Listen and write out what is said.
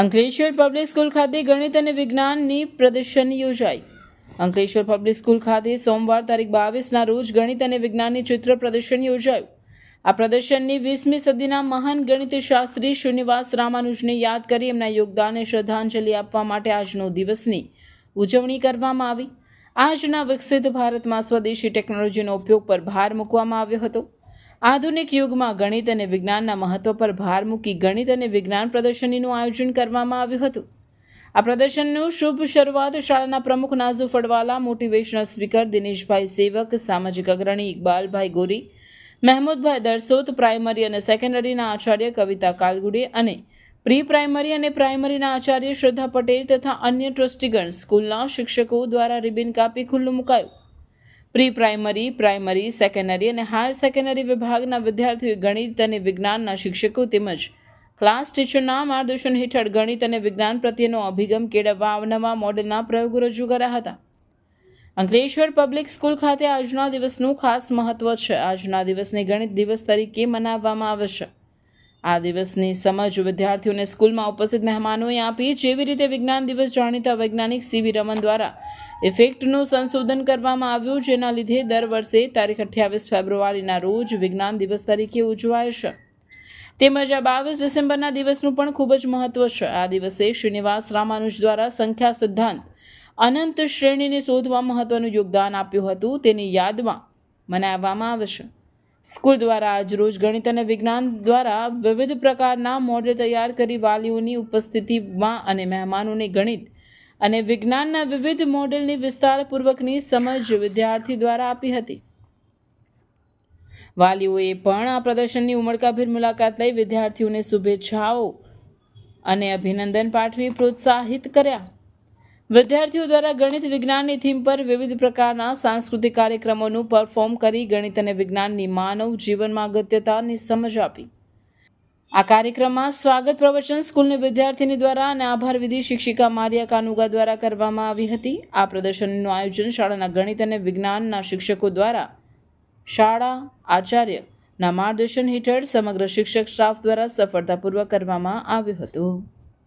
Ankleshwar public school ખાતે ગણિત અને વિજ્ઞાનની પ્રદર્શની યોજાઈ. અંકલેશ્વર પબ્લિક સ્કૂલ ખાતે સોમવાર તારીખ 22ના રોજ ગણિત અને વિજ્ઞાનની ચિત્ર પ્રદર્શન યોજાયું. આ પ્રદર્શનની 20મી સદીના મહાન ગણિત શાસ્ત્રી શ્રીનિવાસ રામાનુજને યાદ કરી એમના યોગદાનને શ્રદ્ધાંજલિ આપવા માટે આજનો દિવસની ઉજવણી કરવામાં આવી. આજના વિકસિત ભારતમાં સ્વદેશી ટેકનોલોજીનો ઉપયોગ પર ભાર મૂકવામાં આવ્યો હતો. આધુનિક યુગમાં ગણિત અને વિજ્ઞાનના મહત્વ પર ભાર મૂકી ગણિત અને વિજ્ઞાન પ્રદર્શનીનું આયોજન કરવામાં આવ્યું હતું. આ પ્રદર્શનનું શુભ શરૂઆત શાળાના પ્રમુખ નાઝુ ફળવાલા, મોટિવેશનલ સ્પીકર દિનેશભાઈ સેવક, સામાજિક અગ્રણી ઇકબાલભાઈ ગોરી, મહેમૂદભાઈ દરસોત, પ્રાઇમરી અને સેકન્ડરીના આચાર્ય કવિતા કાલગુડે અને પ્રી પ્રાઇમરી અને પ્રાઇમરીના આચાર્ય શ્રદ્ધા પટેલ તથા અન્ય ટ્રસ્ટીગણ, સ્કૂલના શિક્ષકો દ્વારા રિબિન કાપી ખુલ્લું મુકાયું. પ્રી પ્રાઇમરી, પ્રાઇમરી, સેકન્ડરી અને હાયર સેકન્ડરી વિભાગના વિદ્યાર્થીઓ ગણિત અને વિજ્ઞાનના શિક્ષકો તેમજ ક્લાસ ટીચરના માર્ગદર્શન હેઠળ ગણિત અને વિજ્ઞાન પ્રત્યેનો અભિગમ કેળવવા અવનવા મોડેલના પ્રયોગો રજૂ કર્યા હતા. અંકલેશ્વર પબ્લિક સ્કૂલ ખાતે આજના દિવસનું ખાસ મહત્વ છે. આજના દિવસને ગણિત દિવસ તરીકે મનાવવામાં આવે છે. આ દિવસની સમજ વિદ્યાર્થીઓને સ્કૂલમાં ઉપસ્થિત મહેમાનોએ આપી. જેવી રીતે વિજ્ઞાન દિવસ જાણીતા વૈજ્ઞાનિક સીવી રમન દ્વારા ઇફેક્ટનું સંશોધન કરવામાં આવ્યું, જેના લીધે દર વર્ષે તારીખ 28 ફેબ્રુઆરીના રોજ વિજ્ઞાન દિવસ તરીકે ઉજવાય છે. તેમજ આ 22 ડિસેમ્બરના દિવસનું પણ ખૂબ જ મહત્વ છે. આ દિવસે શ્રીનિવાસ રામાનુજ દ્વારા સંખ્યા સિદ્ધાંત અનંત શ્રેણીને શોધવા મહત્વનું યોગદાન આપ્યું હતું, તેની યાદમાં મનાવવામાં આવે છે. સ્કૂલ દ્વારા આજરોજ ગણિત અને વિજ્ઞાન દ્વારા વિવિધ પ્રકારના મોડેલ તૈયાર કરી વાલીઓની ઉપસ્થિતિમાં અને મહેમાનોને ગણિત અને વિજ્ઞાનના વિવિધ મોડેલની વિસ્તારપૂર્વકની સમજ વિદ્યાર્થી દ્વારા આપી હતી. વાલીઓએ પણ આ પ્રદર્શનની ઉમળકાભેર મુલાકાત લઈ વિદ્યાર્થીઓને શુભેચ્છાઓ અને અભિનંદન પાઠવી પ્રોત્સાહિત કર્યા. વિદ્યાર્થીઓ દ્વારા ગણિત વિજ્ઞાનની થીમ પર વિવિધ પ્રકારના સાંસ્કૃતિક કાર્યક્રમોનું પરફોર્મ કરી ગણિત અને વિજ્ઞાનની માનવ જીવનમાં અગત્યતાની સમજ આપી. આ કાર્યક્રમમાં સ્વાગત પ્રવચન સ્કૂલની વિદ્યાર્થીની દ્વારા અને આભાર વિધિ શિક્ષિકા મારિયા કાનુગા દ્વારા કરવામાં આવી હતી. આ પ્રદર્શનનું આયોજન શાળાના ગણિત અને વિજ્ઞાનના શિક્ષકો દ્વારા શાળા આચાર્યના માર્ગદર્શન હેઠળ સમગ્ર શિક્ષક સ્ટાફ દ્વારા સફળતાપૂર્વક કરવામાં આવ્યું હતું.